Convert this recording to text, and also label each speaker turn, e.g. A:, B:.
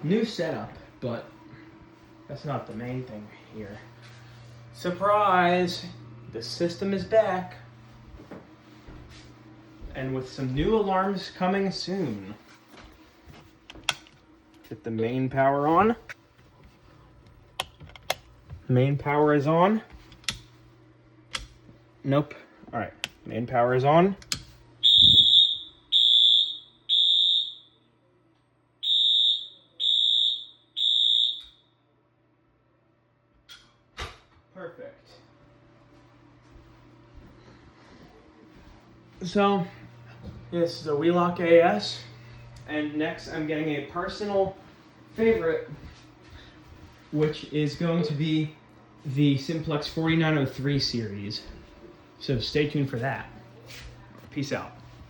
A: New setup, but that's not the main thing here. Surprise! The system is back. And with some new alarms coming soon. Get the main power on. Main power is on. Nope. Alright, main power is on. Perfect. So, this is a Wheelock AS, and next I'm getting a personal favorite, which is going to be the Simplex 4903 series. So stay tuned for that. Peace out.